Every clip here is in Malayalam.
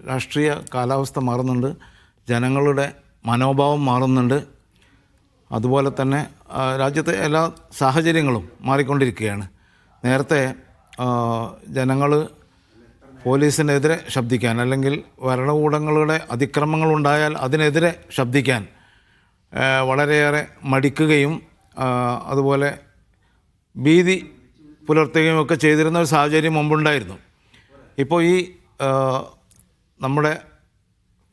രാഷ്ട്രീയ കാലാവസ്ഥ മാറുന്നുണ്ട്, ജനങ്ങളുടെ മനോഭാവം മാറുന്നുണ്ട്. അതുപോലെ തന്നെ രാജ്യത്തെ എല്ലാ സാഹചര്യങ്ങളും മാറിക്കൊണ്ടിരിക്കുകയാണ്. നേരത്തെ ജനങ്ങൾ പോലീസിനെതിരെ ശബ്ദിക്കാൻ അല്ലെങ്കിൽ ഭരണകൂടങ്ങളുടെ അതിക്രമങ്ങളുണ്ടായാൽ അതിനെതിരെ ശബ്ദിക്കാൻ വളരെയേറെ മടിക്കുകയും അതുപോലെ ഭീതി പുലർത്തുകയും ഒക്കെ ചെയ്തിരുന്ന ഒരു സാഹചര്യം മുമ്പുണ്ടായിരുന്നു. ഇപ്പോൾ ഈ നമ്മുടെ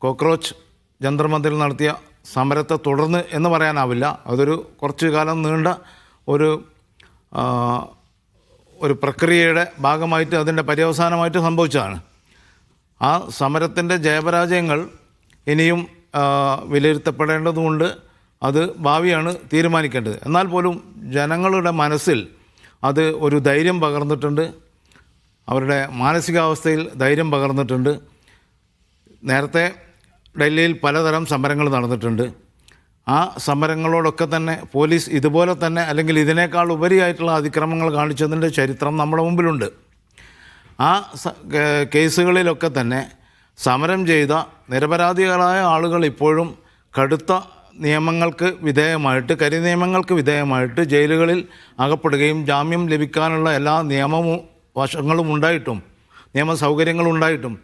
കോക്രോച്ച് ജന്തർ മന്ദിറിൽ നടത്തിയ സമരത്തെ തുടർന്ന് എന്ന് പറയാനാവില്ല. അതൊരു കുറച്ചു കാലം നീണ്ട ഒരു പ്രക്രിയയുടെ ഭാഗമായിട്ട് അതിൻ്റെ പര്യവസാനമായിട്ട് സംഭവിച്ചതാണ്. ആ സമരത്തിൻ്റെ ജയപരാജയങ്ങൾ ഇനിയും വിലയിരുത്തപ്പെടേണ്ടതുകൊണ്ട് അത് ഭാവിയാണ് തീരുമാനിക്കേണ്ടത്. എന്നാൽ പോലും ജനങ്ങളുടെ മനസ്സിൽ അത് ഒരു ധൈര്യം പകർന്നിട്ടുണ്ട്, അവരുടെ മാനസികാവസ്ഥയിൽ ധൈര്യം പകർന്നിട്ടുണ്ട്. നേരത്തെ ഡൽഹിയിൽ പലതരം സമരങ്ങൾ നടന്നിട്ടുണ്ട്. ആ സമരങ്ങളോടൊക്കെ തന്നെ പോലീസ് ഇതുപോലെ തന്നെ അല്ലെങ്കിൽ ഇതിനേക്കാൾ ഉപരിയായിട്ടുള്ള അതിക്രമങ്ങൾ കാണിച്ചതിൻ്റെ ചരിത്രം നമ്മുടെ മുമ്പിലുണ്ട്. ആ കേസുകളിലൊക്കെ തന്നെ സമരം ചെയ്ത നിരപരാധികളായ ആളുകൾ ഇപ്പോഴും കടുത്ത നിയമങ്ങൾക്ക് വിധേയമായിട്ട്, കരിനിയമങ്ങൾക്ക് വിധേയമായിട്ട് ജയിലുകളിൽ അകപ്പെടുകയും ജാമ്യം ലഭിക്കാനുള്ള എല്ലാ നിയമവശങ്ങളും ഉണ്ടായിട്ടും നിയമ സൗകര്യങ്ങളുണ്ടായിട്ടും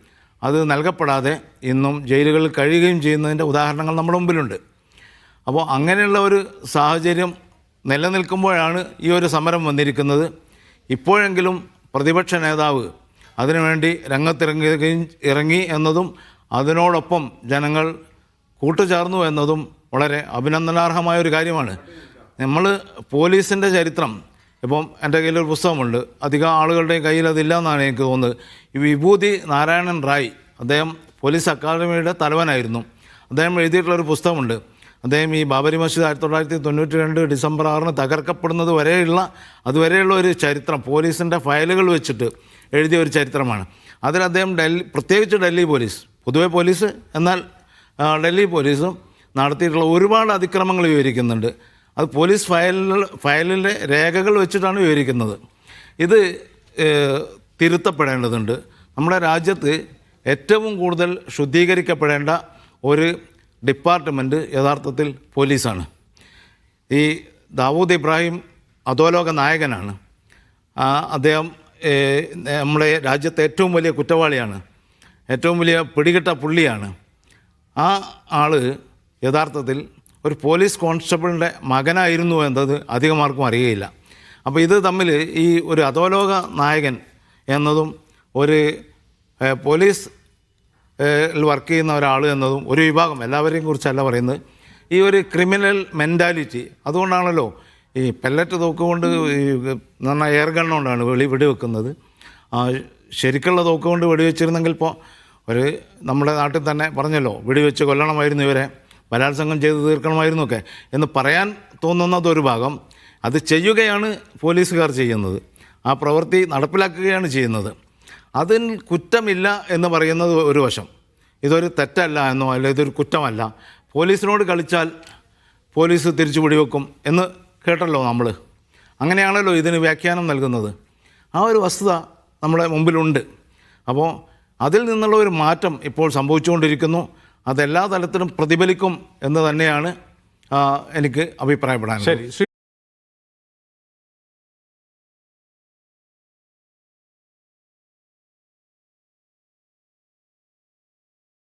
അത് നൽകപ്പെടാതെ ഇന്നും ജയിലുകളിൽ കഴിയുകയും ചെയ്യുന്നതിൻ്റെ ഉദാഹരണങ്ങൾ നമ്മുടെ മുമ്പിലുണ്ട്. അപ്പോൾ അങ്ങനെയുള്ള ഒരു സാഹചര്യം നിലനിൽക്കുമ്പോഴാണ് ഈ ഒരു സമരം വന്നിരിക്കുന്നത്. ഇപ്പോഴെങ്കിലും പ്രതിപക്ഷ നേതാവ് അതിനുവേണ്ടി ഇറങ്ങി എന്നതും അതിനോടൊപ്പം ജനങ്ങൾ കൂട്ടുചേർന്നു എന്നതും വളരെ അഭിനന്ദനാർഹമായൊരു കാര്യമാണ്. നമ്മൾ പോലീസിൻ്റെ ചരിത്രം ഇപ്പം എൻ്റെ കയ്യിലൊരു പുസ്തകമുണ്ട്, അധികം ആളുകളുടെയും കയ്യിൽ അതില്ല എന്നാണ് എനിക്ക് തോന്നുന്നത്. ഈ വിഭൂതി നാരായണൻ റായ്, അദ്ദേഹം പോലീസ് അക്കാദമിയുടെ തലവനായിരുന്നു. അദ്ദേഹം എഴുതിയിട്ടുള്ളൊരു പുസ്തകമുണ്ട്. അദ്ദേഹം ഈ ബാബരി മസ്ജിദ് 1992 ഡിസംബർ 6 തകർക്കപ്പെടുന്നത് അതുവരെയുള്ള ഒരു ചരിത്രം പോലീസിൻ്റെ ഫയലുകൾ വെച്ചിട്ട് എഴുതിയ ഒരു ചരിത്രമാണ്. അതിൽ അദ്ദേഹം പ്രത്യേകിച്ച് ഡൽഹി പോലീസ്, പൊതുവെ പോലീസ് എന്നാൽ ഡൽഹി പോലീസും നടത്തിയിട്ടുള്ള ഒരുപാട് അതിക്രമങ്ങൾ വിവരിക്കുന്നുണ്ട്. അത് പോലീസ് ഫയലിലെ രേഖകൾ വെച്ചിട്ടാണ് വിവരിക്കുന്നത്. ഇത് തിരുത്തപ്പെടേണ്ടതുണ്ട്. നമ്മുടെ രാജ്യത്ത് ഏറ്റവും കൂടുതൽ ശുദ്ധീകരിക്കപ്പെടേണ്ട ഒരു ഡിപ്പാർട്ട്മെൻറ്റ് യഥാർത്ഥത്തിൽ പോലീസാണ്. ഈ ദാവൂദ് ഇബ്രാഹിം അധോലോക നായകനാണ്. അദ്ദേഹം നമ്മുടെ രാജ്യത്തെ ഏറ്റവും വലിയ കുറ്റവാളിയാണ്, ഏറ്റവും വലിയ പിടികിട്ട പുള്ളിയാണ്. ആ ആൾ യഥാർത്ഥത്തിൽ ഒരു പോലീസ് കോൺസ്റ്റബിളിൻ്റെ മകനായിരുന്നു എന്നത് അധികമാർക്കും അറിയുകയില്ല. അപ്പോൾ ഇത് തമ്മിൽ ഈ ഒരു അധോലോക നായകൻ എന്നതും ഒരു പോലീസ് വർക്ക് ചെയ്യുന്ന ഒരാൾ എന്നതും ഒരു വിഭാഗം, എല്ലാവരെയും കുറിച്ചല്ല പറയുന്നത്, ഈ ഒരു ക്രിമിനൽ മെൻറ്റാലിറ്റി. അതുകൊണ്ടാണല്ലോ ഈ പെല്ലറ്റ് തോക്കുകൊണ്ട് എന്ന് എയർ ഗണ്ണുകൊണ്ടാണ് വെടിവെക്കുന്നത്. ശരിക്കുള്ള തോക്കുകൊണ്ട് വെടിവെച്ചിരുന്നെങ്കിൽ ഇപ്പോൾ നമ്മുടെ നാട്ടിൽ തന്നെ പറഞ്ഞല്ലോ, വെടിവെച്ച് കൊല്ലണമായിരുന്നു ഇവരെ, ബലാത്സംഗം ചെയ്ത് തീർക്കണമായിരുന്നു ഒക്കെ എന്ന് പറയാൻ തോന്നുന്നതൊരു ഭാഗം. അത് ചെയ്യുകയാണ് പോലീസുകാർ ചെയ്യുന്നത്, ആ പ്രവൃത്തി നടപ്പിലാക്കുകയാണ് ചെയ്യുന്നത്. അതിൽ കുറ്റമില്ല എന്ന് പറയുന്നത് ഒരു വശം, ഇതൊരു തെറ്റല്ല എന്നോ അല്ല ഇതൊരു കുറ്റമല്ല, പോലീസിനോട് കളിച്ചാൽ പോലീസ് തിരിച്ചു വെടിവെക്കും എന്ന് കേട്ടല്ലോ നമ്മൾ. അങ്ങനെയാണല്ലോ ഇതിന് വ്യാഖ്യാനം നൽകുന്നത്. ആ ഒരു വസ്തുത നമ്മുടെ മുമ്പിലുണ്ട്. അപ്പോൾ അതിൽ നിന്നുള്ള ഒരു മാറ്റം ഇപ്പോൾ സംഭവിച്ചുകൊണ്ടിരിക്കുന്നു. അതെല്ലാ തലത്തിലും പ്രതിഫലിക്കും എന്ന് തന്നെയാണ് എനിക്ക് അഭിപ്രായപ്പെടാനുള്ളത്. ശരി.